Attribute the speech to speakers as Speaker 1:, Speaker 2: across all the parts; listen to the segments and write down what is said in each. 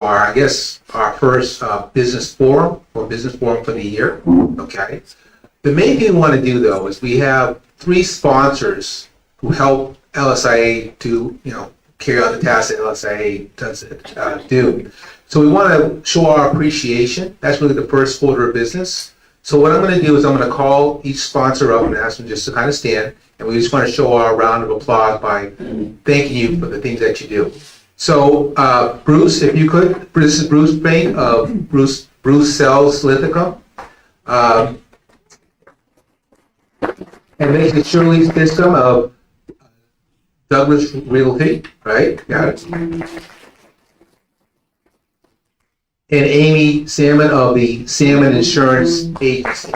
Speaker 1: I guess, our first business forum or business forum for the year. Okay. The main thing we want to do though is we have 3 sponsors who help LSIA to, carry out the tasks that LSIA does do. So we want to show our appreciation. That's really the first order of business. So what I'm going to do is I'm going to call each sponsor up and ask them just to kind of stand, and we just want to show our round of applause by thanking you for the things that you do. So Bruce, if you could, this is Bruce Bain of Bruce Sells Lithicum. And this is Shirley System of Douglas Realty, right? Got it. And Amy Salmon of the Salmon Insurance Agency.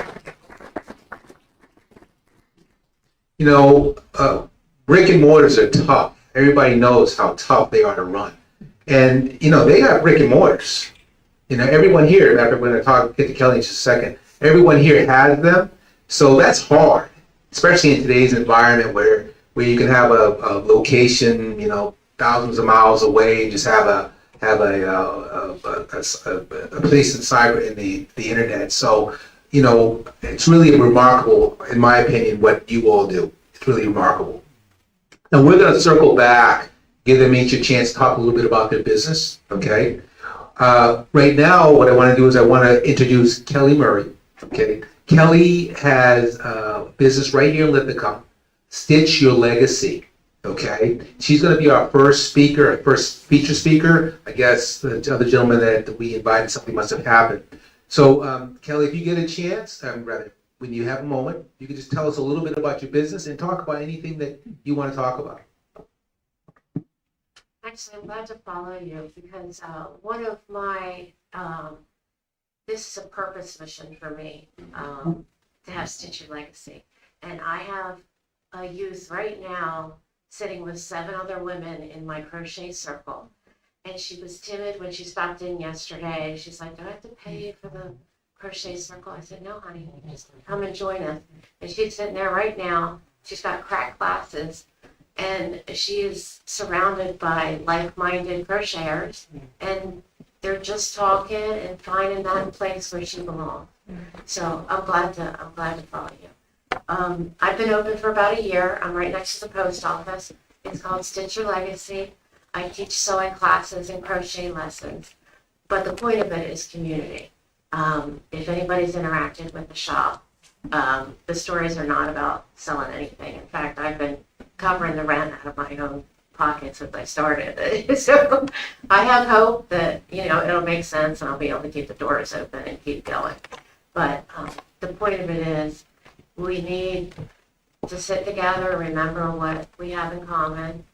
Speaker 1: Brick and mortars are tough. Everybody knows how tough they are to run. And, they got brick and mortars. Everyone here, after we're going to get to Kelly in just a second, everyone here has them. So that's hard, especially in today's environment where you can have a location, thousands of miles away, and just have a place in cyber in the internet. So, it's really remarkable, in my opinion, what you all do. It's really remarkable. And we're going to circle back, give them each a chance to talk a little bit about their business. Okay. Right now, what I want to do is I want to introduce Kelly Murray. Okay. Kelly has a business right here in Lithicum, Stitch Your Legacy. Okay. She's going to be our first speaker, our first feature speaker. I guess the other gentleman that we invited, something must have happened. So, Kelly, if you get a chance, when you have a moment, you can just tell us a little bit about your business and talk about anything that you want to talk about.
Speaker 2: Actually, I'm glad to follow you because one of my, this is a purpose mission for me, to have Stitch Your Legacy. And I have a youth right now sitting with 7 other women in my crochet circle. And she was timid when she stopped in yesterday. She's like, do I have to pay you for the crochet circle? I said, no, honey, just come and join us. And she's sitting there right now. She's got crack glasses. And she is surrounded by like-minded crocheters, and they're just talking and finding that place where she belongs. So I'm glad to follow you. I've been open for about a year. I'm right next to the post office. It's called Stitch Your Legacy. I teach sewing classes and crochet lessons, but the point of it is community. If anybody's interacted with the shop, the stories are not about selling anything. In fact, I've been covering the rent out of my own pocket since I started. So I have hope that, it'll make sense and I'll be able to keep the doors open and keep going. But the point of it is we need to sit together and remember what we have in common,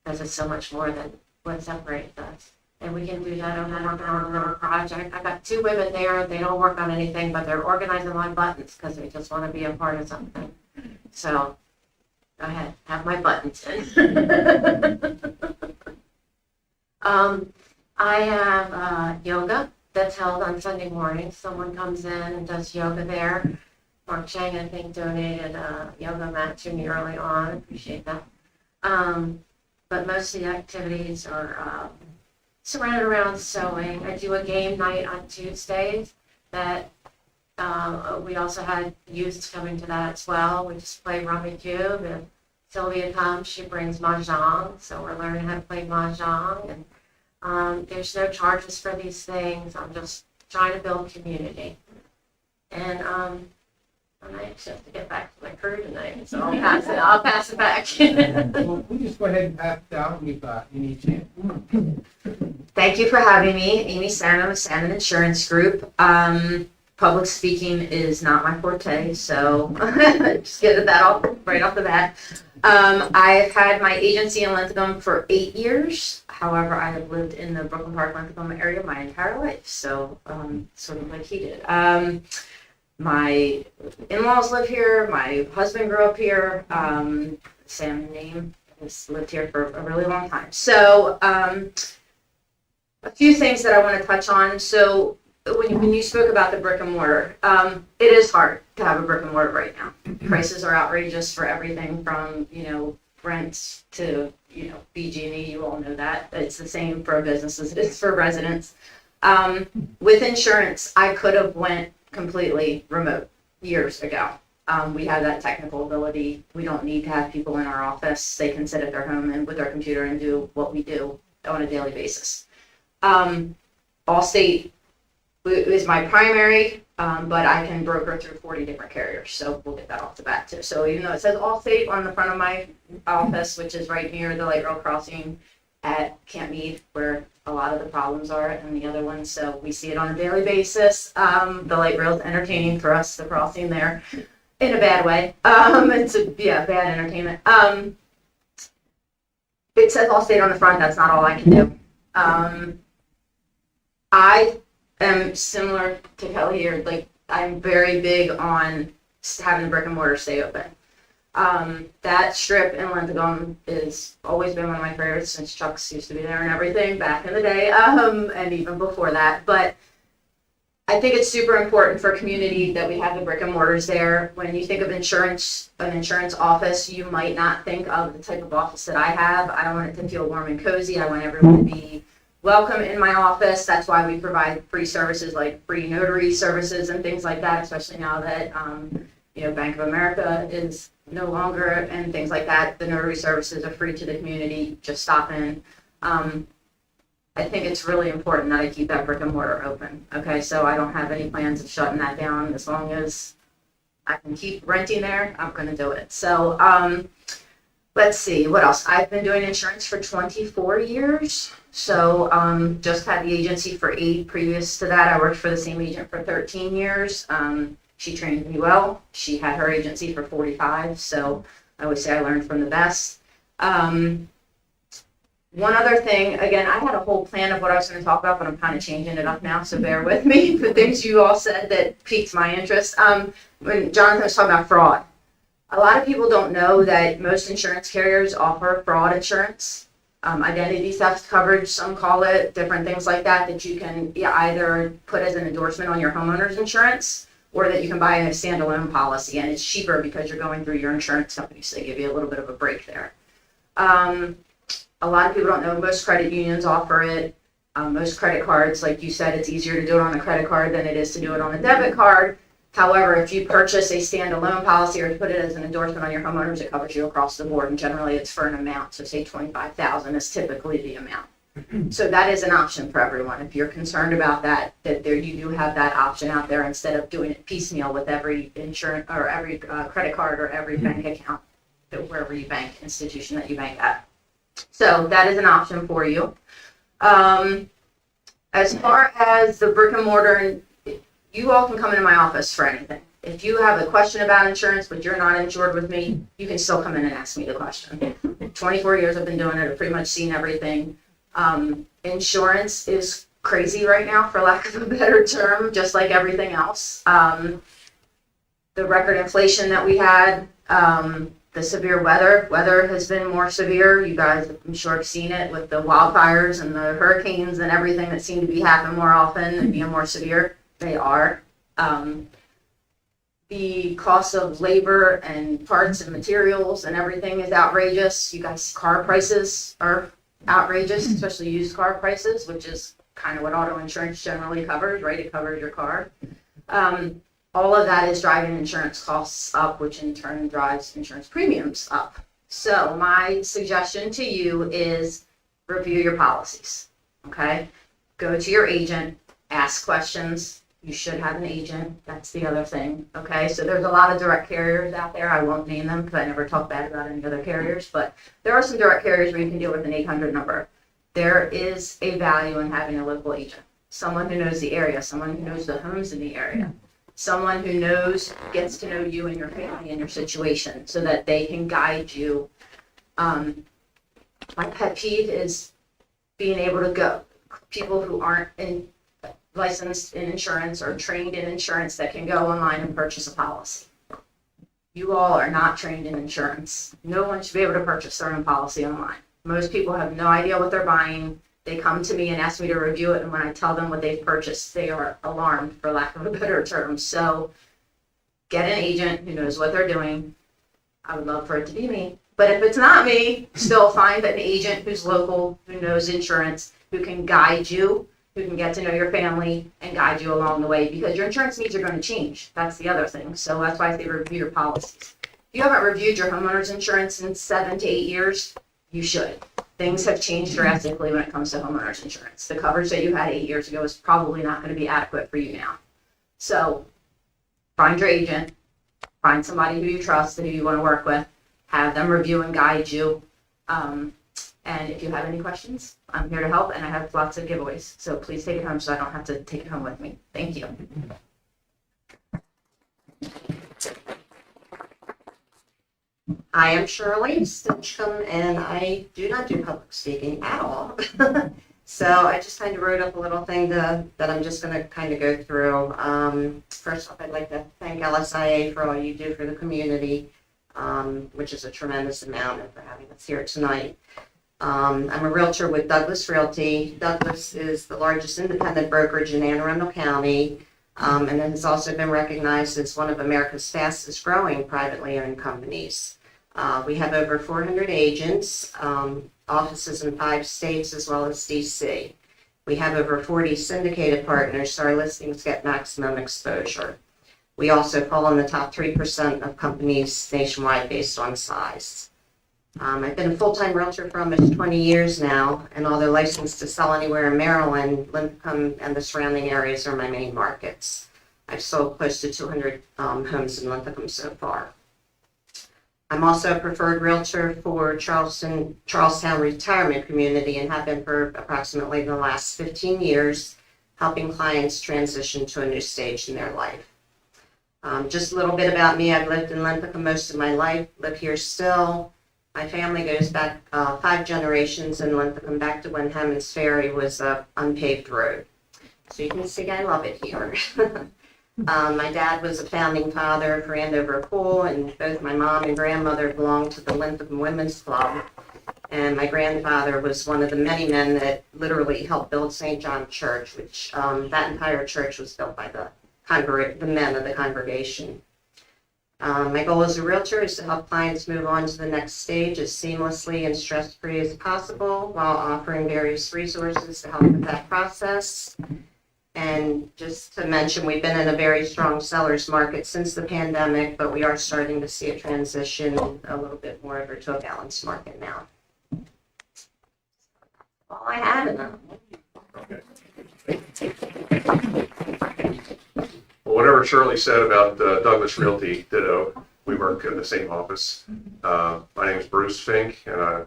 Speaker 2: because it's so much more than what separates us. And we can do that on our project. I've got 2 women there. They don't work on anything, but they're organizing my buttons because they just want to be a part of something. So go ahead, have my buttons in. I have yoga that's held on Sunday mornings. Someone comes in and does yoga there. Mark Chang, I think, donated a yoga mat to me early on. Appreciate that. But most of the activities are surrounded around sewing. I do a game night on Tuesdays that we also had youths coming to that as well. We just play Rummy Cube, and Sylvia comes, she brings Mahjong, so we're learning how to play Mahjong, and there's no charges for these things. I'm just trying to build community. And I actually have to get back to my crew tonight, so I'll pass it back.
Speaker 3: Well, we just go ahead and pass it down. We've got any chance.
Speaker 4: Thank you for having me, Amy Salmon with Salmon Insurance Group. Public speaking is not my forte, so just get that off right off the bat. I've had my agency in Linthicum for 8 years. However, I have lived in the Brooklyn Park, Linthicum area my entire life, so sort of like he did. My in-laws live here. My husband grew up here. Sam name has lived here for a really long time. So a few things that I want to touch on. So when you spoke about the brick and mortar, it is hard to have a brick and mortar right now. Prices are outrageous for everything from, rents to, BG&E, you all know that. It's the same for businesses, it's for residents. With insurance, I could have went completely remote years ago. We have that technical ability. We don't need to have people in our office. They can sit at their home and with their computer and do what we do on a daily basis. Allstate is my primary, but I can broker through 40 different carriers, so we'll get that off the bat too. So even though it says Allstate on the front of my office, which is right near the light rail crossing at Camp Meade, where a lot of the problems are, and the other ones, so we see it on a daily basis. The light rail is entertaining for us, the crossing there, in a bad way. It's bad entertainment. It says Allstate on the front. That's not all I can do. I am similar to Kelly here. Like, I'm very big on having the brick and mortar stay open. That strip in Lentagum has always been one of my favorites since Chuck's used to be there and everything back in the day, and even before that. But I think it's super important for community that we have the brick and mortars there. When you think of insurance, an insurance office, you might not think of the type of office that I have. I want it to feel warm and cozy. I want everyone to be welcome in my office. That's why we provide free services like free notary services and things like that, especially now that Bank of America is no longer and things like that. The notary services are free to the community. Just stop in. I think it's really important that I keep that brick and mortar open. Okay, so I don't have any plans of shutting that down. As long as I can keep renting there, I'm going to do it. So let's see, what else? I've been doing insurance for 24 years. So just had the agency for 8. Previous to that, I worked for the same agent for 13 years. She trained me well. She had her agency for 45. So I would say I learned from the best. One other thing, again, I had a whole plan of what I was going to talk about, but I'm kind of changing it up now, so bear with me. The things you all said that piqued my interest. When Jonathan was talking about fraud, a lot of people don't know that most insurance carriers offer fraud insurance. Identity theft coverage, some call it, different things like that, that you can either put as an endorsement on your homeowner's insurance, or that you can buy a standalone policy, and it's cheaper because you're going through your insurance company, so they give you a little bit of a break there. A lot of people don't know most credit unions offer it. Most credit cards, like you said, it's easier to do it on a credit card than it is to do it on a debit card. However, if you purchase a standalone policy or put it as an endorsement on your homeowners, it covers you across the board, and generally it's for an amount. So say $25,000 is typically the amount. So that is an option for everyone. If you're concerned about that there you do have that option out there instead of doing it piecemeal with every insurance or every credit card or every bank account, wherever you bank, institution that you bank at. So that is an option for you. As far as the brick and mortar, you all can come into my office for anything. If you have a question about insurance, but you're not insured with me, you can still come in and ask me the question. 24 years I've been doing it. I've pretty much seen everything. Insurance is crazy right now, for lack of a better term, just like everything else. The record inflation that we had, the severe weather has been more severe. You guys, I'm sure, have seen it with the wildfires and the hurricanes and everything that seem to be happening more often and being more severe. They are. The cost of labor and parts and materials and everything is outrageous. You guys, car prices are outrageous, especially used car prices, which is kind of what auto insurance generally covers, right? It covers your car. All of that is driving insurance costs up, which in turn drives insurance premiums up. So my suggestion to you is review your policies, okay? Go to your agent, ask questions. You should have an agent. That's the other thing, okay? So there's a lot of direct carriers out there. I won't name them because I never talk bad about any other carriers, but there are some direct carriers where you can deal with an 800 number. There is a value in having a local agent, someone who knows the area, someone who knows the homes in the area, someone who gets to know you and your family and your situation so that they can guide you. My pet peeve is being able to go, people who aren't licensed in insurance or trained in insurance that can go online and purchase a policy. You all are not trained in insurance. No one should be able to purchase their own policy online. Most people have no idea what they're buying. They come to me and ask me to review it, and when I tell them what they've purchased, they are alarmed, for lack of a better term. So get an agent who knows what they're doing. I would love for it to be me. But if it's not me, still find an agent who's local, who knows insurance, who can guide you, who can get to know your family and guide you along the way, because your insurance needs are going to change. That's the other thing. So that's why I say review your policies. If you haven't reviewed your homeowner's insurance in 7 to 8 years, you should. Things have changed drastically when it comes to homeowner's insurance. The coverage that you had 8 years ago is probably not going to be adequate for you now. So find your agent, find somebody who you trust and who you want to work with, have them review and guide you. And if you have any questions, I'm here to help, and I have lots of giveaways. So please take it home so I don't have to take it home with me. Thank you.
Speaker 5: I am Shirley Stinchcomb, and I do not do public speaking at all. So I just kind of wrote up a little thing that I'm just going to kind of go through. First off, I'd like to thank LSIA for all you do for the community, which is a tremendous amount, and for having us here tonight. I'm a realtor with Douglas Realty. Douglas is the largest independent brokerage in Anne Arundel County, and it has also been recognized as one of America's fastest growing privately owned companies. We have over 400 agents, offices in 5 states as well as DC. We have over 40 syndicated partners, so our listings get maximum exposure. We also fall in the top 3% of companies nationwide based on size. I've been a full-time realtor for almost 20 years now, and although licensed to sell anywhere in Maryland, Linthicum and the surrounding areas are my main markets. I've sold close to 200 homes in Linthicum so far. I'm also a preferred realtor for Charlestown Retirement Community and have been for approximately the last 15 years, helping clients transition to a new stage in their life. Just a little bit about me. I've lived in Linthicum most of my life, live here still. My family goes back 5 generations in Linthicum, back to when Hammond's Ferry was an unpaved road. So you can see I love it here. My dad was a founding father for Andover Pool, and both my mom and grandmother belonged to the Linthicum Women's Club. And my grandfather was one of the many men that literally helped build St. John Church, which that entire church was built by the men of the congregation. My goal as a realtor is to help clients move on to the next stage as seamlessly and stress-free as possible while offering various resources to help with that process. And just to mention, we've been in a very strong seller's market since the pandemic, but we are starting to see a transition a little bit more over to a balanced market now. All I have enough.
Speaker 6: Well, whatever Shirley said about Douglas Realty, ditto. We work in the same office. My name is Bruce Fink, and I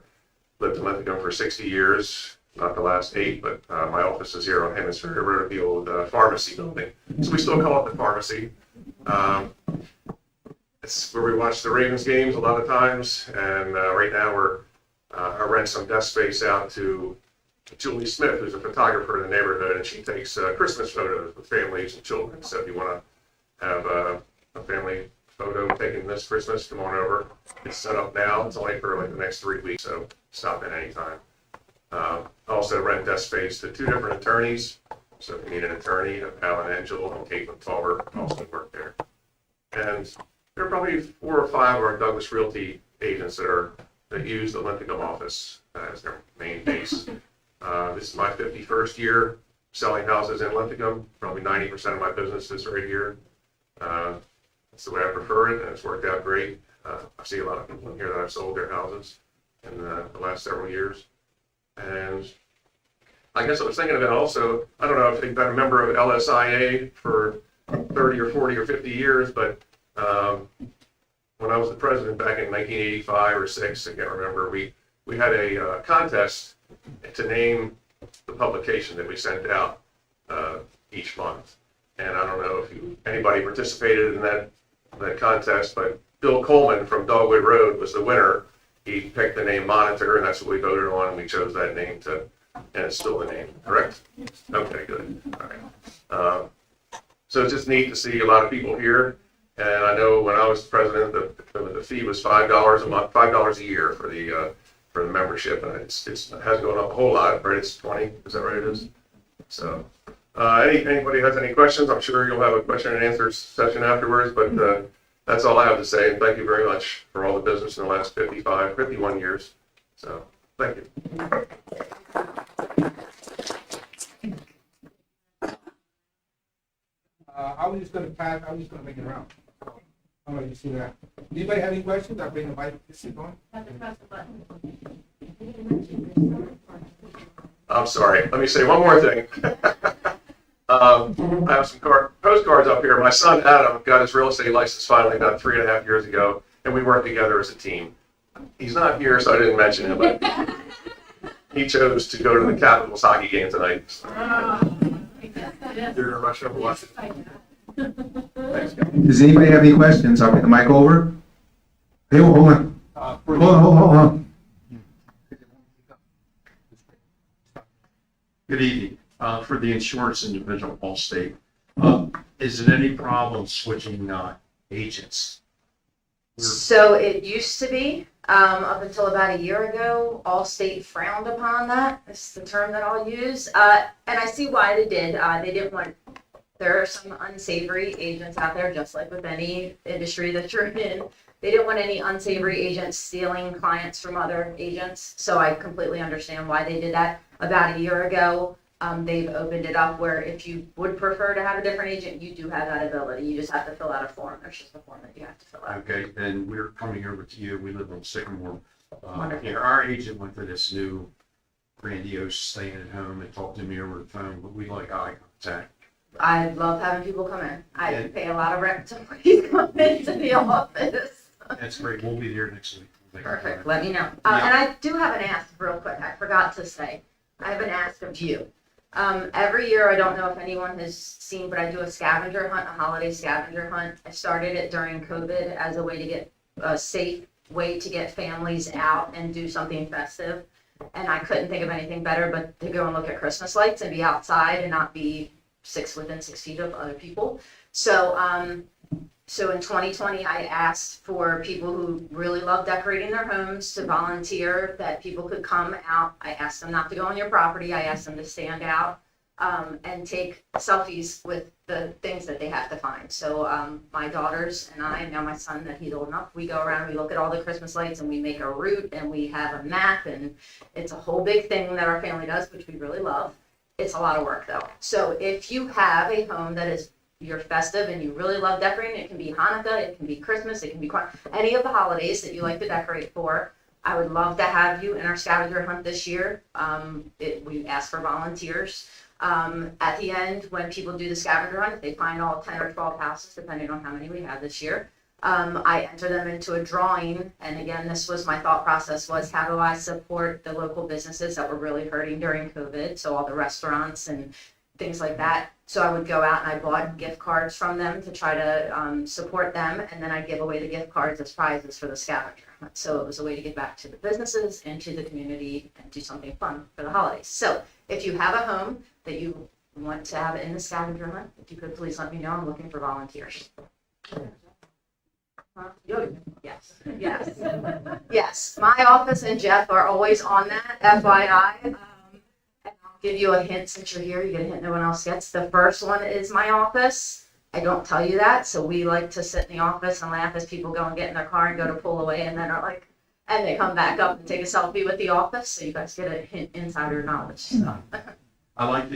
Speaker 6: lived in Linthicum for 60 years, not the last 8, but my office is here on Hammond's Ferry Road, the old pharmacy building. So we still call it the pharmacy. It's where we watch the Ravens games a lot of times, and right now I rent some desk space out to Julie Smith, who's a photographer in the neighborhood, and she takes Christmas photos with families and children. So if you want to have a family photo taken this Christmas, come on over. It's set up now. It's only for like the next 3 weeks, so stop in anytime. Also rent desk space to 2 different attorneys. So if you need an attorney, Alan Angel and Caitlin Tauber also work there. And there are probably 4 or 5 of our Douglas Realty agents that use the Linthicum office as their main base. This is my 51st year selling houses in Linthicum. Probably 90% of my business is right here. That's the way I prefer it, and it's worked out great. I see a lot of people in here that have sold their houses in the last several years. And I guess I was thinking about also, I don't know if you've been a member of LSIA for 30 or 40 or 50 years, but when I was the president back in 1985 or 6, I can't remember, we had a contest to name the publication that we sent out each month. And I don't know if anybody participated in that contest, but Bill Coleman from Dogwood Road was the winner. He picked the name Monitor, and that's what we voted on, and we chose that name and it's still the name, correct? Okay, good. All right. So it's just neat to see a lot of people here. And I know when I was president, the fee was $5 a month, $5 a year for the membership, and it hasn't gone up a whole lot, right? It's 20, is that right? It is. So, anybody has any questions? I'm sure you'll have a question and answer session afterwards. But that's all I have to say, and thank you very much for all the business in the last 51 years. So, thank you.
Speaker 3: I was just gonna pass, I was just gonna make it around. I'll let you see that. Anybody have any questions? I'll bring the mic, just sit on.
Speaker 6: I'm sorry, let me say one more thing. I have some postcards up here. My son Adam got his real estate license finally about 3.5 years ago, and we worked together as a team. He's not here, so I didn't mention him, but he chose to go to the Capitals hockey game tonight. You're gonna rush over watch it. Thanks, guys.
Speaker 1: Does anybody have any questions? I'll bring the mic over. Hey, hold on. Hold on.
Speaker 7: Good evening. For the insurance individual Allstate, is it any problem switching agents?
Speaker 4: So it used to be, up until about a year ago, Allstate frowned upon that. It's the term that I'll use. And I see why they did. They didn't want, there are some unsavory agents out there, just like with any industry that you're in. They didn't want any unsavory agents stealing clients from other agents. So I completely understand why they did that. About a year ago, they've opened it up where if you would prefer to have a different agent, you do have that ability. You just have to fill out a form. There's just a form that you have to fill out.
Speaker 7: Okay, and we're coming over to you. We live on Sycamore.
Speaker 4: Wonderful.
Speaker 7: Yeah, our agent went to this new grandiose staying at home and talked to me over the phone, but we like eye contact.
Speaker 4: I love having people come in. I
Speaker 7: Yeah.
Speaker 4: pay a lot of rent to please come into the office.
Speaker 7: That's great. We'll be there next week.
Speaker 4: Perfect, let me know.
Speaker 7: Yeah.
Speaker 4: And I do have an ask real quick, I forgot to say. I have an ask of you. Every year, I don't know if anyone has seen, but I do a scavenger hunt, a holiday scavenger hunt. I started it during COVID as a way to get a safe way to get families out and do something festive. And I couldn't think of anything better but to go and look at Christmas lights and be outside and not be within 6 feet of other people. So in 2020, I asked for people who really love decorating their homes to volunteer, that people could come out. I asked them not to go on your property. I asked them to stand out and take selfies with the things that they have to find. So my daughters and I, now my son, that he's old enough, we go around, we look at all the Christmas lights and we make a route and we have a map, and it's a whole big thing that our family does, which we really love. It's a lot of work though. So if you have a home that is you're festive and you really love decorating, it can be Hanukkah, it can be Christmas, it can be any of the holidays that you like to decorate for. I would love to have you in our scavenger hunt this year. We ask for volunteers. At the end, when people do the scavenger hunt, if they find all 10 or 12 houses, depending on how many we have this year, I enter them into a drawing. And again, this was my thought process, was how do I support the local businesses that were really hurting during COVID? So all the restaurants and things like that. So I would go out and I bought gift cards from them to try to support them, and then I give away the gift cards as prizes for the scavenger hunt. So it was a way to give back to the businesses and to the community and do something fun for the holidays. So if you have a home that you want to have in the scavenger hunt, if you could please let me know. I'm looking for volunteers. Yes, yes, yes. My office and Jeff are always on that, FYI. Give you a hint since you're here. You get a hint no one else gets. The first one is my office. I don't tell you that, so we like to sit in the office and laugh as people go and get in their car and go to pull away, and then are like, and they come back up and take a selfie with the office. So you guys get a hint, insider knowledge. So.
Speaker 7: I like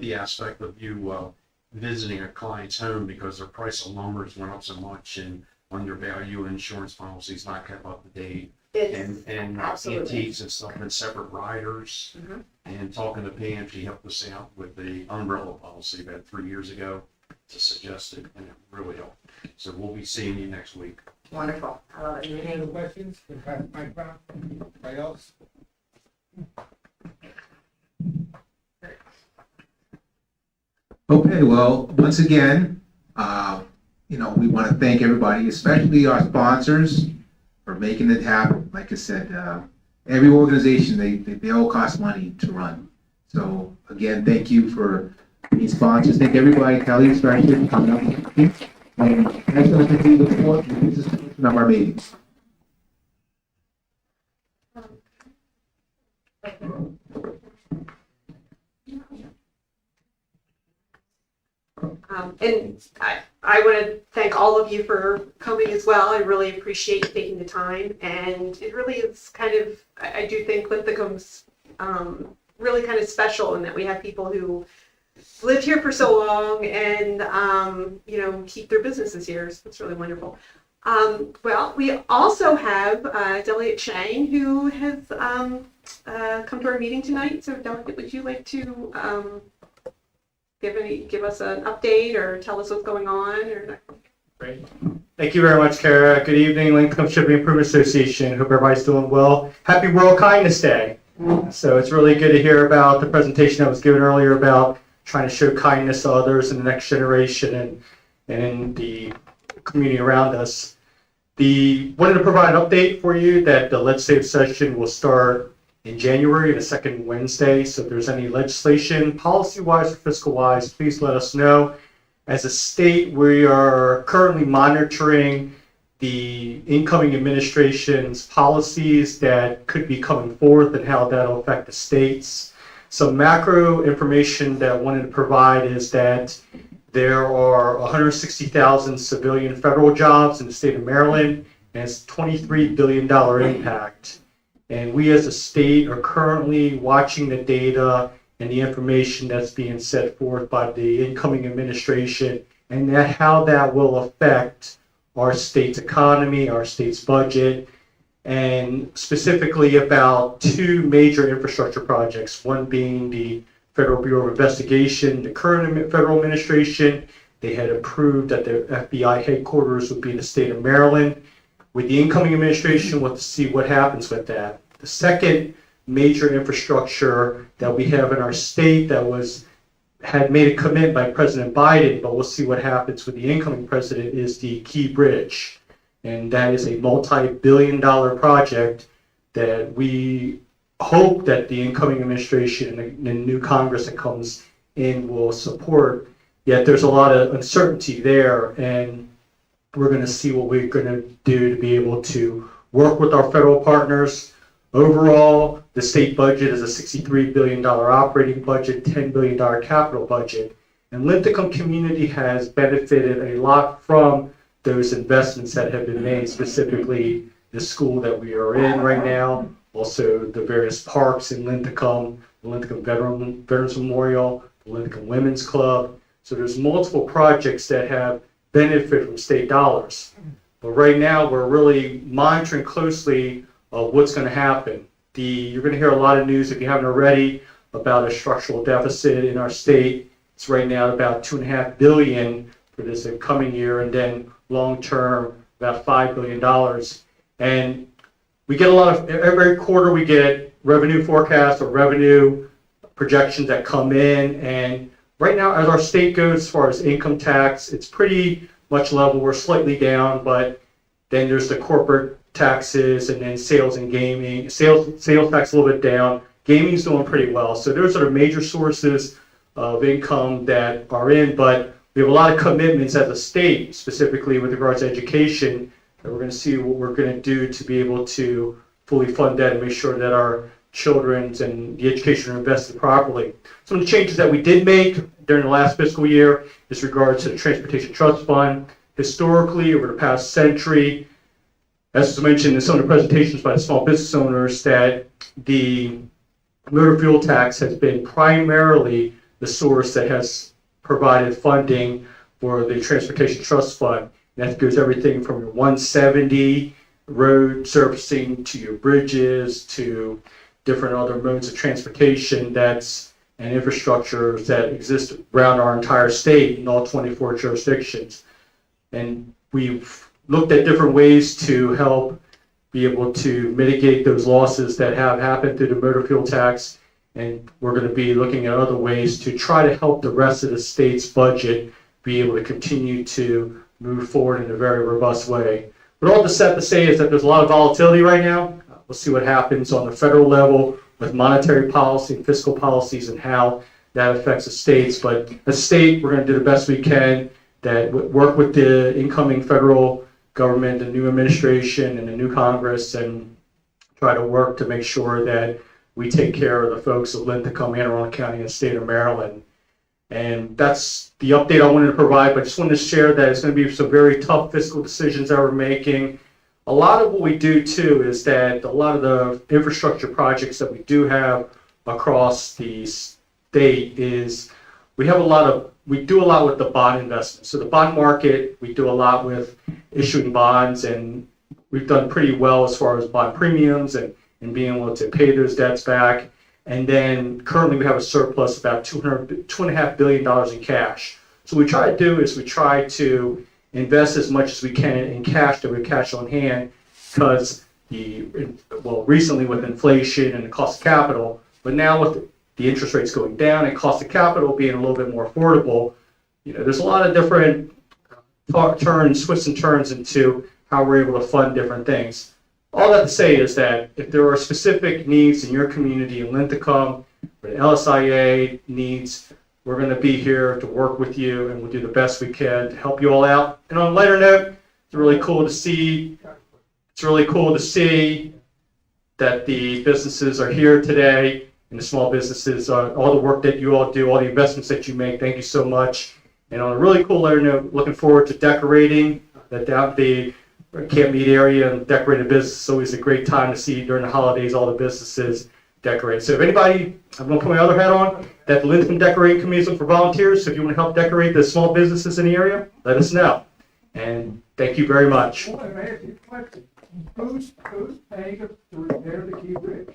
Speaker 7: the aspect of you visiting a client's home, because their price of lumber has went up so much, and undervalue insurance policies not kept up to date. And
Speaker 4: Absolutely.
Speaker 7: antiques and stuff in separate riders.
Speaker 4: Mm-hmm.
Speaker 7: And talking to Pam, she helped us out with the umbrella policy about 3 years ago to suggest it, and it really helped. So we'll be seeing you next week.
Speaker 4: Wonderful. I love it.
Speaker 3: Any other questions? Can pass the mic around? Anybody else?
Speaker 1: Okay, well, once again, we want to thank everybody, especially our sponsors, for making it happen. Like I said, every organization, they all cost money to run. So again, thank you for being sponsors. Thank everybody, Kelly especially, for coming up. And that's going to continue the fourth of our meetings.
Speaker 8: I want to thank all of you for coming as well. I really appreciate you taking the time, and it really is kind of, I do think Linthicum's really kind of special in that we have people who lived here for so long and, keep their businesses here. So it's really wonderful. Well, we also have Delegate Chang, who has come to our meeting tonight. So, Delegate, would you like to give us an update or tell us what's going on? Or
Speaker 9: Great. Thank you very much, Kara. Good evening, Lincoln Shipping Improvement Association. Hope everybody's doing well. Happy World Kindness Day. So it's really good to hear about the presentation that was given earlier about trying to show kindness to others in the next generation and in the community around us. Wanted to provide an update for you that the legislative session will start in January, the second Wednesday. So if there's any legislation, policy-wise or fiscal-wise, please let us know. As a state, we are currently monitoring the incoming administration's policies that could be coming forth and how that'll affect the states. Some macro information that I wanted to provide is that there are 160,000 civilian federal jobs in the state of Maryland, and it's $23 billion impact. And we as a state are currently watching the data and the information that's being set forth by the incoming administration and how that will affect our state's economy, our state's budget, and specifically about two major infrastructure projects, one being the Federal Bureau of Investigation. The current federal administration, they had approved that the FBI headquarters would be in the state of Maryland. With the incoming administration, we'll have to see what happens with that. The second major infrastructure that we have in our state that had made a commitment by President Biden, but we'll see what happens with the incoming president, is the Key Bridge. And that is a multi-billion-dollar project that we hope that the incoming administration and the new Congress that comes in will support. Yet there's a lot of uncertainty there, and we're going to see what we're going to do to be able to work with our federal partners. Overall, the state budget is a $63 billion operating budget, $10 billion capital budget, and Linthicum community has benefited a lot from those investments that have been made, specifically the school that we are in right now, also the various parks in Linthicum, the Linthicum Veterans Memorial, the Linthicum Women's Club. So there's multiple projects that have benefited from state dollars. But right now, we're really monitoring closely what's going to happen. You're going to hear a lot of news, if you haven't already, about a structural deficit in our state. It's right now about $2.5 billion for this coming year, and then long-term, about $5 billion. And we get every quarter we get revenue forecasts or revenue projections that come in. And right now, as our state goes as far as income tax, it's pretty much level. We're slightly down, but then there's the corporate taxes and then sales and gaming. Sales tax a little bit down. Gaming's doing pretty well. So those are the major sources of income that are in, but we have a lot of commitments as a state, specifically with regards to education, that we're going to see what we're going to do to be able to fully fund that and make sure that our children's and the education are invested properly. Some of the changes that we did make during the last fiscal year is regards to the Transportation Trust Fund. Historically, over the past century, as was mentioned in some of the presentations by the small business owners, that the motor fuel tax has been primarily the source that has provided funding for the Transportation Trust Fund. And that goes everything from your 170 road surfacing to your bridges to different other modes of transportation and infrastructure that exist around our entire state in all 24 jurisdictions. And we've looked at different ways to help be able to mitigate those losses that have happened through the motor fuel tax. And we're going to be looking at other ways to try to help the rest of the state's budget be able to continue to move forward in a very robust way. But all to say is that there's a lot of volatility right now. We'll see what happens on the federal level with monetary policy and fiscal policies and how that affects the states. But as a state, we're going to do the best we can, that work with the incoming federal government, the new administration and the new Congress, and try to work to make sure that we take care of the folks of Linthicum, Anne Arundel County, and the state of Maryland. And that's the update I wanted to provide, but I just wanted to share that it's going to be some very tough fiscal decisions that we're making. A lot of what we do too is that a lot of the infrastructure projects that we do have across the state is we do a lot with the bond investment. So the bond market, we do a lot with issuing bonds, and we've done pretty well as far as bond premiums and being able to pay those debts back. And then currently we have a surplus about $2.5 billion in cash. So what we try to do is we try to invest as much as we can in cash, that we have cash on hand, because recently with inflation and the cost of capital, but now with the interest rates going down and cost of capital being a little bit more affordable, there's a lot of different twists and turns into how we're able to fund different things. All that to say is that if there are specific needs in your community in Linthicum, or the LSIA needs, we're going to be here to work with you, and we'll do the best we can to help you all out. And on a lighter note, it's really cool to see that the businesses are here today, and the small businesses, all the work that you all do, all the investments that you make. Thank you so much. And on a really cool lighter note, looking forward to decorating the Camp Mead area and decorating business. It's always a great time to see during the holidays all the businesses decorate. So if anybody, I'm going to put my other hat on, that the Linthicum Decorating Committee is looking for volunteers. So if you want to help decorate the small businesses in the area, let us know. And thank you very much.
Speaker 3: Well, let me ask you a question. Who's paying to repair the Key Bridge?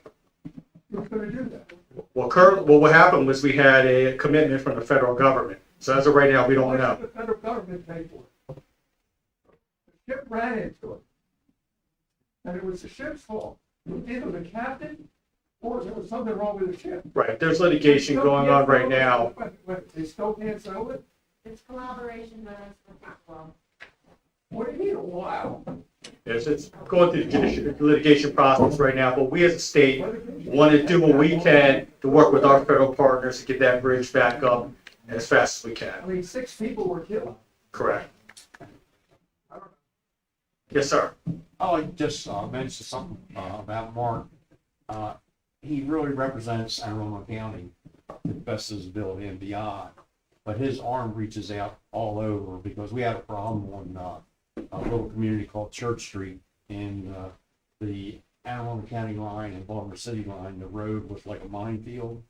Speaker 3: Who's going to do that?
Speaker 9: Well, what happened was we had a commitment from the federal government. So as of right now, we don't know.
Speaker 3: Why should the federal government pay for it? The ship ran into it. And it was the ship's fault. Either the captain or there was something wrong with the ship.
Speaker 9: Right, there's litigation going on right now.
Speaker 3: They still can't settle it?
Speaker 2: It's collaboration, but it's well.
Speaker 3: What do you mean a while?
Speaker 9: Yes, it's going through the litigation process right now, but we as a state want to do what we can to work with our federal partners to get that bridge back up as fast as we can.
Speaker 3: I mean, 6 people were killed.
Speaker 9: Correct. Yes, sir.
Speaker 7: I like to just mention something about Mark. He really represents Anne Arundel County to the best of his ability and beyond. But his arm reaches out all over, because we had a problem on a little community called Church Street in the Anne Arundel County line and Baltimore City line. The road was like a minefield.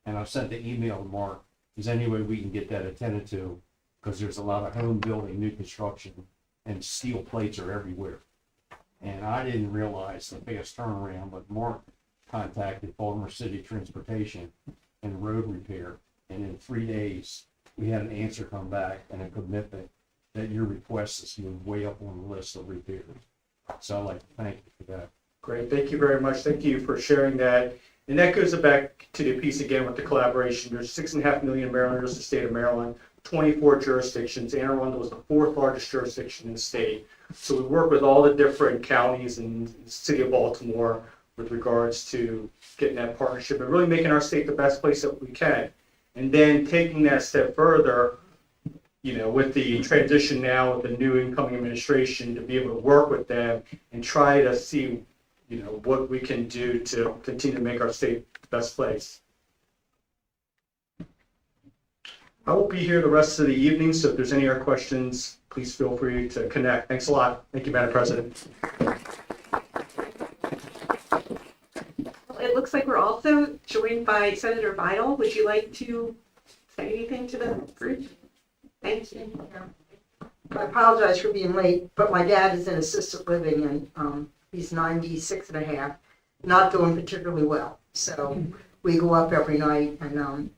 Speaker 7: And I sent the email to Mark. Is there any way we can get that attended to? Because there's a lot of home building, new construction, and steel plates are everywhere. And I didn't realize the fast turnaround, but Mark contacted Baltimore City Transportation and road repair. And in 3 days, we had an answer come back and a commitment that your request is moved way up on the list of repairs. So I'd like to thank you for that.
Speaker 9: Great, thank you very much. Thank you for sharing that. And that goes back to the piece again with the collaboration. There's 6.5 million Marylanders in the state of Maryland, 24 jurisdictions. Anne Arundel is the 4th largest jurisdiction in the state. So we work with all the different counties and the city of Baltimore with regards to getting that partnership and really making our state the best place that we can. And then taking that step further, with the transition now with the new incoming administration, to be able to work with them and try to see, what we can do to continue to make our state the best place. I will be here the rest of the evening, so if there's any other questions, please feel free to connect. Thanks a lot. Thank you, Madam President.
Speaker 8: It looks like we're also joined by Senator Vidal. Would you like to say anything to the group? Thank you.
Speaker 10: I apologize for being late, but my dad is in assisted living and he's 96 and a half, not doing particularly well. So we go up every night and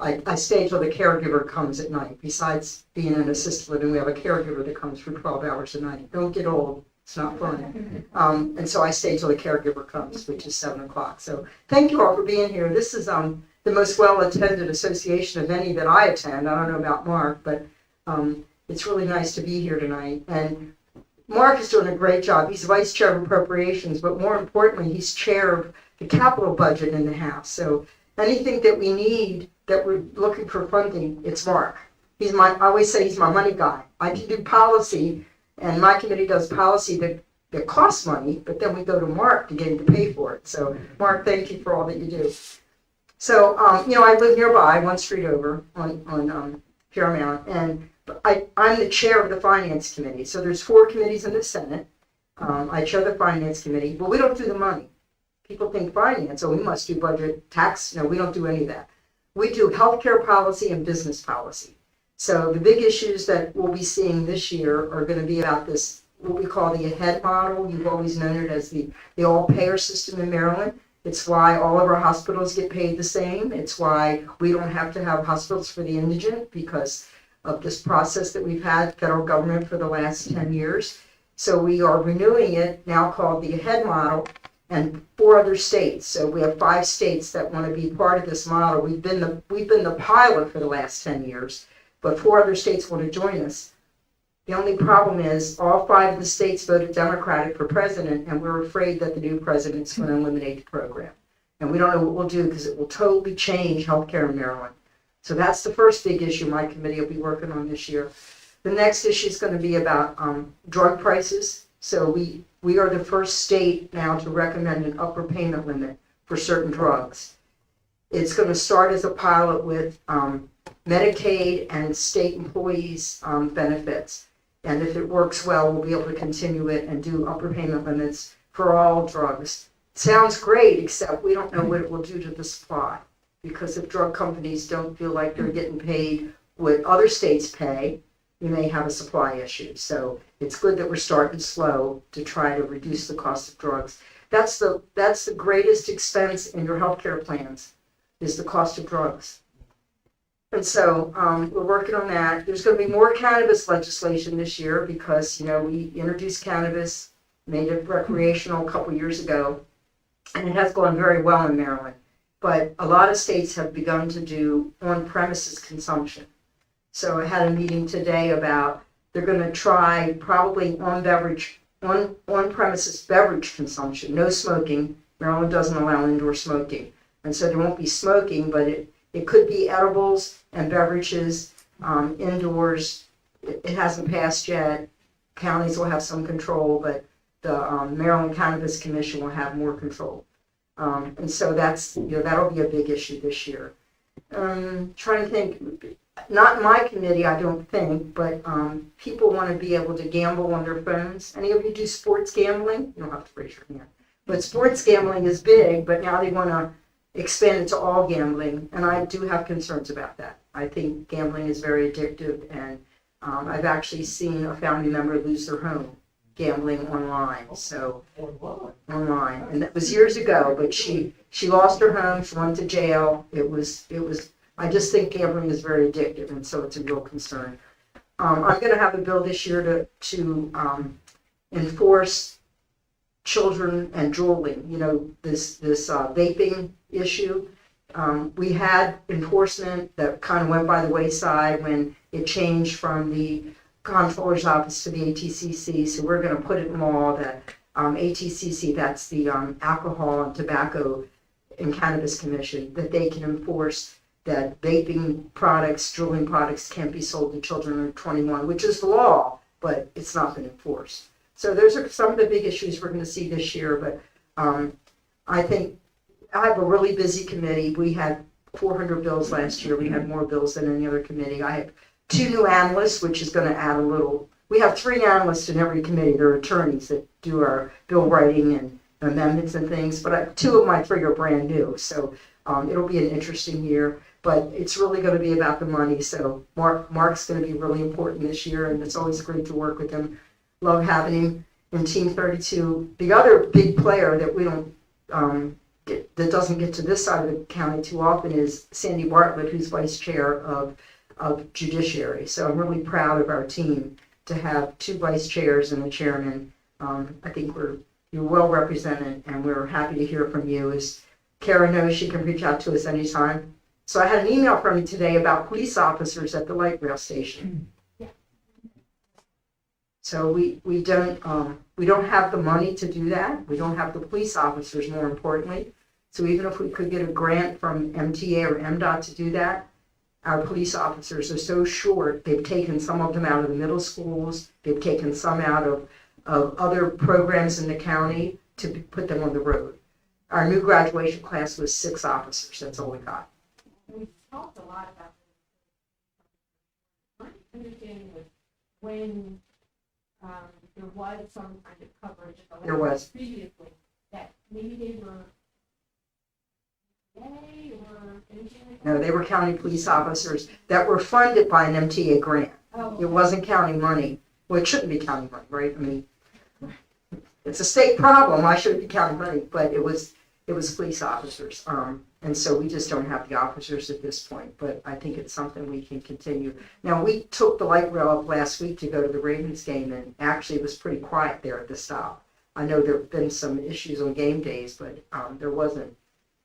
Speaker 10: I stay till the caregiver comes at night. Besides being in assisted living, we have a caregiver that comes for 12 hours a night. Don't get old. It's not fun. And so I stay till the caregiver comes, which is 7 o'clock. So thank you all for being here. This is the most well-attended association of any that I attend. I don't know about Mark, but it's really nice to be here tonight. And Mark is doing a great job. He's vice chair of appropriations, but more importantly, he's chair of the capital budget in the House. So anything that we need that we're looking for funding, it's Mark. I always say he's my money guy. I can do policy, and my committee does policy that costs money, but then we go to Mark to get him to pay for it. So Mark, thank you for all that you do. So, I live nearby, one street over on Paramount, and I'm the chair of the finance committee. So there's 4 committees in the Senate. I chair the finance committee, but we don't do the money. People think finance, we must do budget, tax. No, we don't do any of that. We do healthcare policy and business policy. So the big issues that we'll be seeing this year are going to be about this, what we call the AHEAD model. You've always known it as the all-payer system in Maryland. It's why all of our hospitals get paid the same. It's why we don't have to have hospitals for the indigent because of this process that we've had federal government for the last 10 years. So we are renewing it now called the AHEAD model and 4 other states. So we have 5 states that want to be part of this model. We've been the pilot for the last 10 years, but 4 other states want to join us. The only problem is all 5 of the states voted Democratic for president, and we're afraid that the new president's going to eliminate the program. And we don't know what we'll do because it will totally change healthcare in Maryland. So that's the first big issue my committee will be working on this year. The next issue is going to be about drug prices. So we are the first state now to recommend an upper payment limit for certain drugs. It's going to start as a pilot with Medicaid and state employees' benefits. And if it works well, we'll be able to continue it and do upper payment limits for all drugs. Sounds great, except we don't know what it will do to the supply. Because if drug companies don't feel like they're getting paid what other states pay, we may have a supply issue. So it's good that we're starting slow to try to reduce the cost of drugs. That's the greatest expense in your healthcare plans, is the cost of drugs. And so we're working on that. There's going to be more cannabis legislation this year because, we introduced cannabis, made it recreational a couple years ago, and it has gone very well in Maryland. But a lot of states have begun to do on-premises consumption. So I had a meeting today about they're going to try probably on-premises beverage consumption, no smoking. Maryland doesn't allow indoor smoking. And so there won't be smoking, but it could be edibles and beverages indoors. It hasn't passed yet. Counties will have some control, but the Maryland Cannabis Commission will have more control. And so that'll be a big issue this year. Trying to think, not in my committee, I don't think, but people want to be able to gamble on their phones. Any of you do sports gambling? You don't have to raise your hand. But sports gambling is big, but now they want to expand it to all gambling, and I do have concerns about that. I think gambling is very addictive, and I've actually seen a family member lose their home gambling online. So online, and that was years ago. But she lost her home. She went to jail. It was. I just think gambling is very addictive, and so it's a real concern. I'm going to have a bill this year to enforce children and drooling. This vaping issue. We had enforcement that kind of went by the wayside when it changed from the Comptroller's Office to the ATCC, so we're going to put it in law that ATCC, that's the Alcohol and Tobacco and Cannabis Commission, that they can enforce that vaping products, drooling products can't be sold to children under 21, which is the law, but it's not been enforced. So those are some of the big issues we're going to see this year, but I think I have a really busy committee. We had 400 bills last year. We had more bills than any other committee. I have 2 new analysts, which is going to add a little. We have 3 analysts in every committee. They're attorneys that do our bill writing and amendments and things, but 2 of my 3 are brand new. So it'll be an interesting year, but it's really going to be about the money. So Mark's going to be really important this year, and it's always great to work with him. Love having him in Team 32. The other big player that we don't that doesn't get to this side of the county too often is Sandy Bartlett, who's vice chair of Judiciary. So I'm really proud of our team to have 2 vice chairs and a chairman. I think you're well represented, and we're happy to hear from you. As Kara knows, she can reach out to us anytime. So I had an email from you today about police officers at the light rail station. So we don't have the money to do that. We don't have the police officers, more importantly. So even if we could get a grant from MTA or MDOT to do that, our police officers are so short. They've taken some of them out of the middle schools. They've taken some out of other programs in the county to put them on the road. Our new graduation class was 6 officers, that's all we got.
Speaker 8: We talked a lot about this. My understanding was when there was some kind of coverage of
Speaker 10: There was.
Speaker 8: previously, that maybe they were gay or anything like that?
Speaker 10: No, they were county police officers that were funded by an MTA grant.
Speaker 8: Oh,
Speaker 10: It wasn't county money. Well, it shouldn't be county money, right? I mean, it's a state problem. Why should it be county money? But it was police officers. And so we just don't have the officers at this point, but I think it's something we can continue. Now, we took the light rail up last week to go to the Ravens game, and actually it was pretty quiet there at the stop. I know there have been some issues on game days, but there wasn't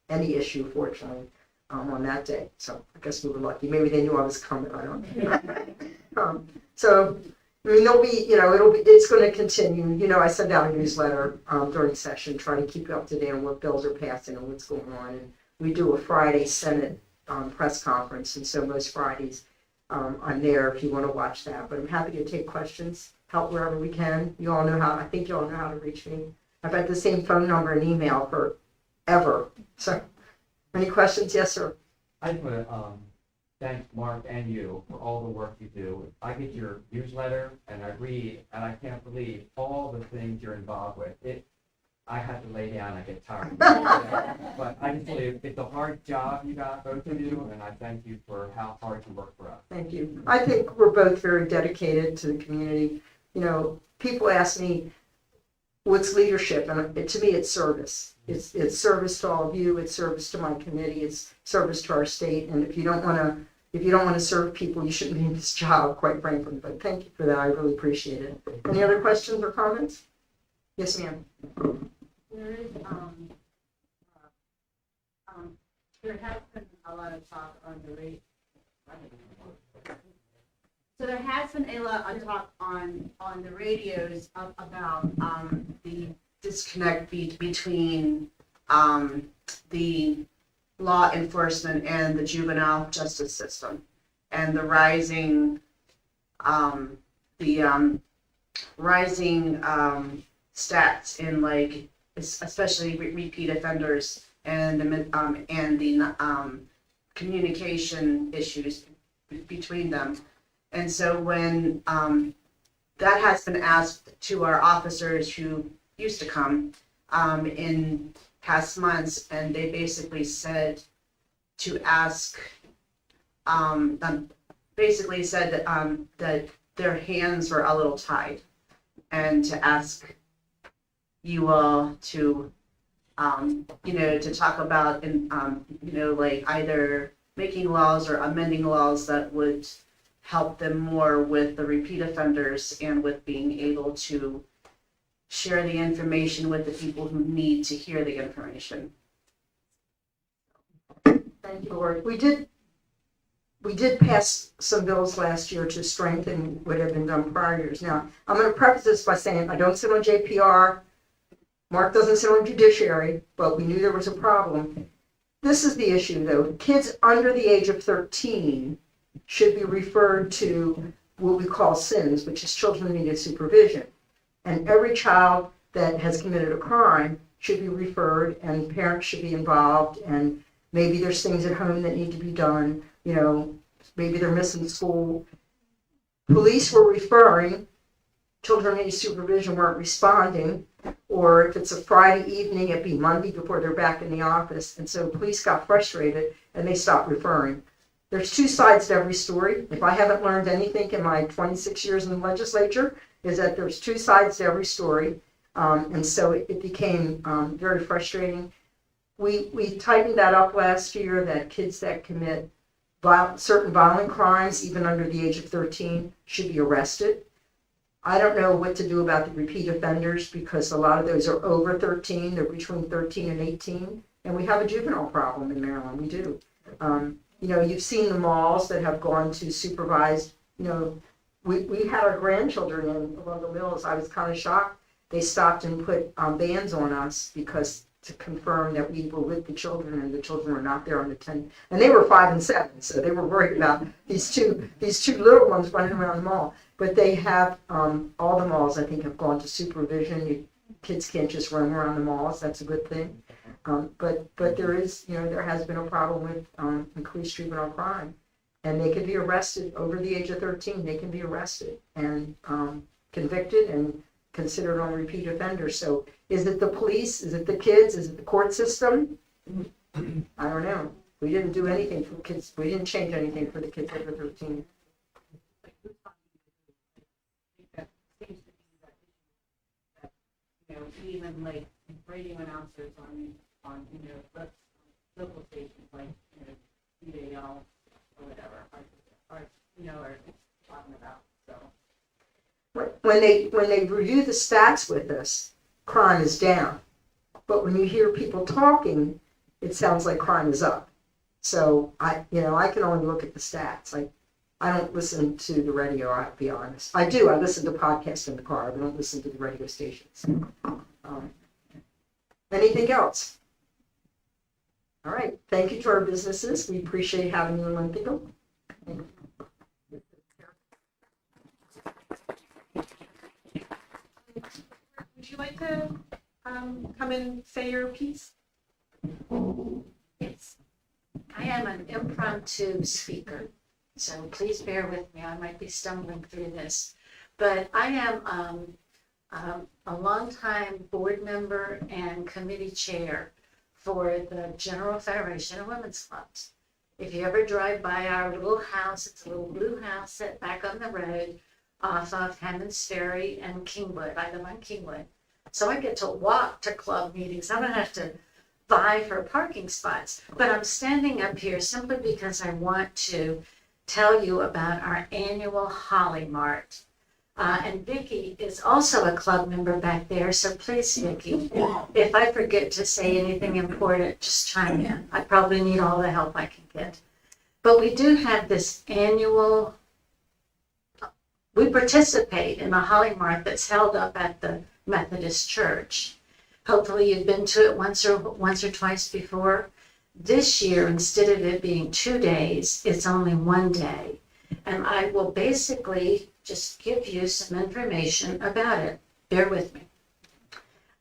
Speaker 10: any issue, fortunately, on that day. So I guess we were lucky. Maybe they knew I was coming. I don't know. So, I mean, there'll be, it's going to continue. I send out a newsletter during session, trying to keep you up to date on what bills are passing and what's going on. And we do a Friday Senate press conference, and so most Fridays I'm there if you want to watch that. But I'm happy to take questions, help wherever we can. I think you all know how to reach me. I've had the same phone number and email forever. So, any questions? Yes, sir.
Speaker 7: I just want to thank Mark and you for all the work you do. I get your newsletter and I read, and I can't believe all the things you're involved with. I have to lay down, I get tired. But I just believe it's a hard job you got, both of you, and I thank you for how hard you work for us.
Speaker 10: Thank you. I think we're both very dedicated to the community. People ask me, what's leadership? And to me, it's service. It's service to all of you. It's service to my committee. It's service to our state. And if you don't want to serve people, you shouldn't be in this job, quite frankly. But thank you for that. I really appreciate it. Any other questions or comments? Yes, ma'am.
Speaker 11: There has been a lot of talk on the radio. So there has been a lot of talk on the radios about the disconnect between the law enforcement and the juvenile justice system, and the rising stats in especially repeat offenders and the communication issues between them. And so when that has been asked to our officers who used to come in past months, and they basically said to ask, basically said that their hands were a little tied, and to ask you all to, to talk about, either making laws or amending laws that would help them more with the repeat offenders and with being able to share the information with the people who need to hear the information.
Speaker 10: Thank you, Lord. We did pass some bills last year to strengthen what had been done prior years. Now, I'm going to preface this by saying I don't sit on JPR. Mark doesn't sit on judiciary, but we knew there was a problem. This is the issue, though. Kids under the age of 13 should be referred to what we call SINs, which is children in need of supervision. And every child that has committed a crime should be referred, and parents should be involved, and maybe there's things at home that need to be done. Maybe they're missing school. Police were referring, children in need of supervision weren't responding, or if it's a Friday evening, it'd be Monday before they're back in the office. And so police got frustrated and they stopped referring. There's two sides to every story. If I haven't learned anything in my 26 years in the legislature, is that there's two sides to every story. And so it became very frustrating. We tightened that up last year, that kids that commit certain violent crimes, even under the age of 13, should be arrested. I don't know what to do about the repeat offenders, because a lot of those are over 13. They're between 13 and 18. And we have a juvenile problem in Maryland. We do. You've seen the malls that have gone to supervised. We had our grandchildren in Arundel Mills. I was kind of shocked. They stopped and put bands on us to confirm that we were with the children, and the children were not there on the 10. And they were 5 and 7, so they were worried about these two little ones running around the mall. But they have, all the malls, I think, have gone to supervision. Kids can't just roam around the malls. That's a good thing. But there is, there has been a problem with, increased treatment on crime. And they can be arrested over the age of 13, they can be arrested and, convicted and considered on repeat offenders. So is it the police? Is it the kids? Is it the court system? I don't know. We didn't do anything for kids. We didn't change anything for the kids over 13.
Speaker 11: Even like radio announcers on local stations like, CAL or whatever, are talking about, so.
Speaker 10: When they review the stats with us, crime is down. But when you hear people talking, it sounds like crime is up. So I can only look at the stats. I don't listen to the radio, I'll be honest. I do, I listen to podcasts in the car, I don't listen to the radio stations. Anything else? All right, thank you to our businesses. We appreciate having you in Linthicum.
Speaker 8: Would you like to come and say your piece?
Speaker 2: Yes. I am an impromptu speaker, so please bear with me. I might be stumbling through this. But I am a longtime board member and committee chair for the General Federation of Women's Clubs. If you ever drive by our little house, it's a little blue house set back on the road off of Hammond's Ferry and Kingwood. I live on Kingwood. So I get to walk to club meetings. I don't have to vie for parking spots. But I'm standing up here simply because I want to tell you about our annual Holly Mart. And Vicki is also a club member back there, so please, Vicki, if I forget to say anything important, just chime in. I probably need all the help I can get. But we do have this annual, we participate in a Holly Mart that's held up at the Methodist Church. Hopefully you've been to it once or twice before. This year, instead of it being 2 days, it's only 1 day. And I will basically just give you some information about it. Bear with me.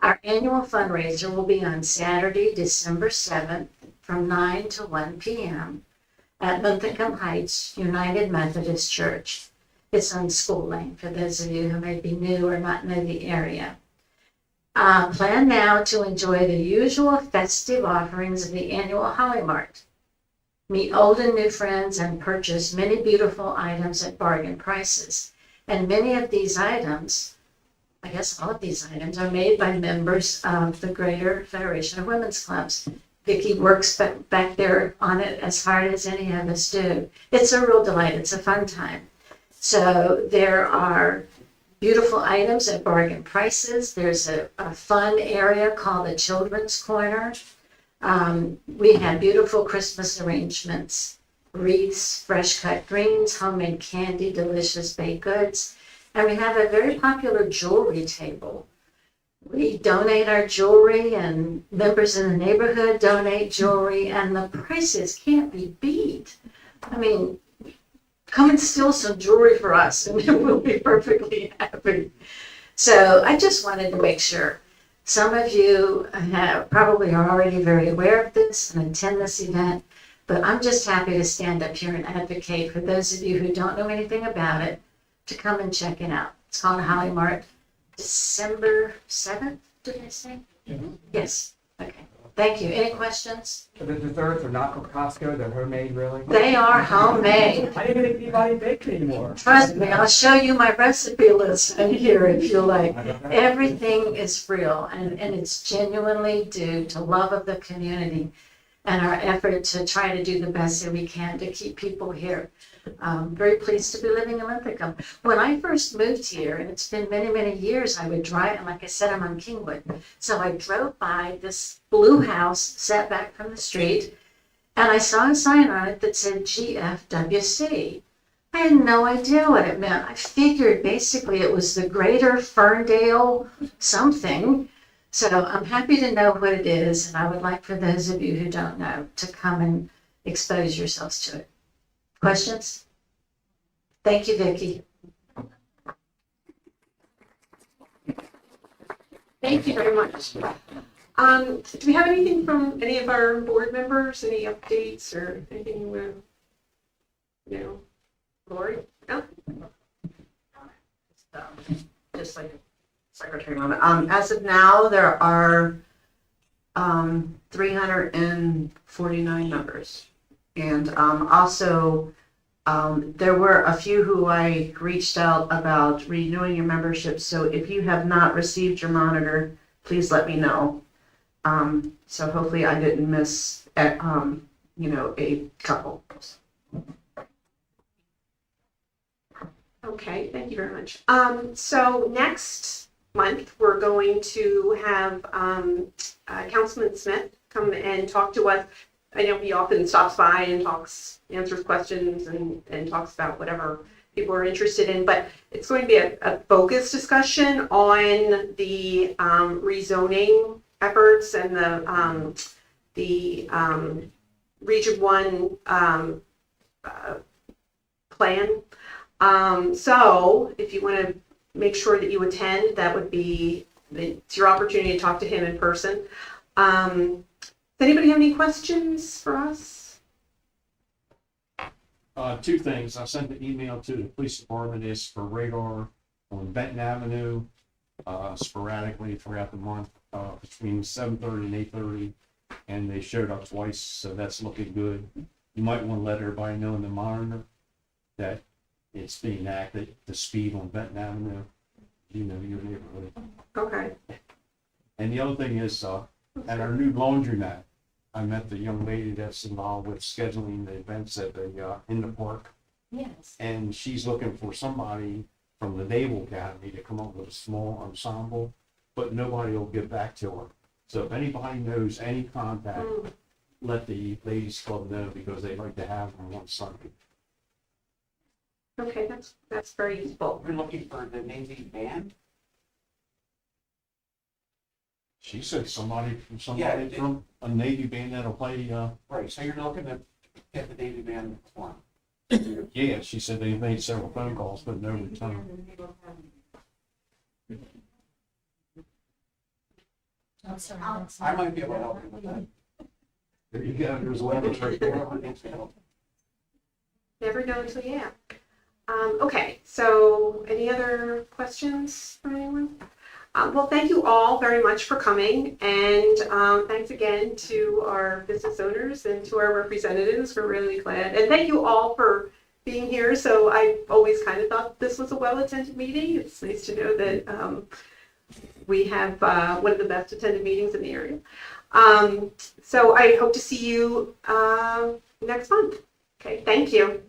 Speaker 2: Our annual fundraiser will be on Saturday, December 7th from 9 to 1 p.m. at Linthicum Heights United Methodist Church. It's on School Lane for those of you who may be new or not know the area. Plan now to enjoy the usual festive offerings of the annual Holly Mart. Meet old and new friends and purchase many beautiful items at bargain prices. And many of these items, I guess all of these items, are made by members of the Greater Federation of Women's Clubs. Vicki works back there on it as hard as any of us do. It's a real delight. It's a fun time. So there are beautiful items at bargain prices. There's a fun area called the Children's Corner. We have beautiful Christmas arrangements, wreaths, fresh cut greens, homemade candy, delicious baked goods. And we have a very popular jewelry table. We donate our jewelry and members in the neighborhood donate jewelry and the prices can't be beat. I mean, come and steal some jewelry for us and we'll be perfectly happy. So I just wanted to make sure. Some of you probably are already very aware of this and attend this event, but I'm just happy to stand up here and advocate for those of you who don't know anything about it to come and check it out. It's called Holly Mart, December 7th, did I say? Mm-hmm. Yes, okay. Thank you. Any questions?
Speaker 12: So the desserts are not from Costco, they're homemade, really?
Speaker 2: They are homemade.
Speaker 12: I didn't think anybody baked anymore.
Speaker 2: Trust me, I'll show you my recipe list in here if you like. Everything is real and it's genuinely due to love of the community and our effort to try to do the best that we can to keep people here. Very pleased to be living in Linthicum. When I first moved here, and it's been many, many years, I would drive, and like I said, I'm on Kingwood. So I drove by this blue house set back from the street, and I saw a sign on it that said GFWC. I had no idea what it meant. I figured basically it was the Greater Ferndale something. So I'm happy to know what it is, and I would like for those of you who don't know to come and expose yourselves to it. Questions? Thank you, Vicki.
Speaker 8: Thank you very much. Do we have anything from any of our board members, any updates or anything, Lori? No?
Speaker 5: Just like Secretary Moment. As of now, there are 349 members. And also, there were a few who I reached out about renewing your membership. So if you have not received your monitor, please let me know. So hopefully I didn't miss, a couple.
Speaker 8: Okay, thank you very much. So next month, we're going to have Councilman Smith come and talk to us. I know he often stops by and answers questions and talks about whatever people are interested in, but it's going to be a focused discussion on the rezoning efforts and the Region 1 plan. So if you want to make sure that you attend, it's your opportunity to talk to him in person. Does anybody have any questions for us?
Speaker 7: Two things. I sent an email to the police department. It's for radar on Benton Avenue, sporadically throughout the month, between 7:30 and 8:30. And they showed up twice, so that's looking good. You might want to let everybody know in the monitor that it's being acted, the speed on Benton Avenue, your neighborhood.
Speaker 8: Okay.
Speaker 7: And the other thing is, at our new laundromat, I met the young lady that's involved with scheduling the events at in the park.
Speaker 2: Yes.
Speaker 7: And she's looking for somebody from the Naval Academy to come up with a small ensemble, but nobody will get back to her. So if anybody knows any contact, let the ladies club know, because they'd like to have them on Sunday.
Speaker 8: Okay, that's very useful.
Speaker 12: We're looking for the Navy band?
Speaker 7: She said somebody
Speaker 12: Yeah,
Speaker 7: from a Navy band that'll play,
Speaker 12: Right, so you're looking to get the Navy band one.
Speaker 7: yeah, she said they made several phone calls, but no return.
Speaker 12: I might be able to help you with that.
Speaker 7: There you go, there's a weapons right there.
Speaker 8: Never know until you ask. Okay, so any other questions from anyone? Well, thank you all very much for coming, and thanks again to our business owners and to our representatives. We're really glad, and thank you all for being here. So I always kind of thought this was a well-attended meeting. It's nice to know that we have one of the best attended meetings in the area. So I hope to see you next month. Okay, thank you.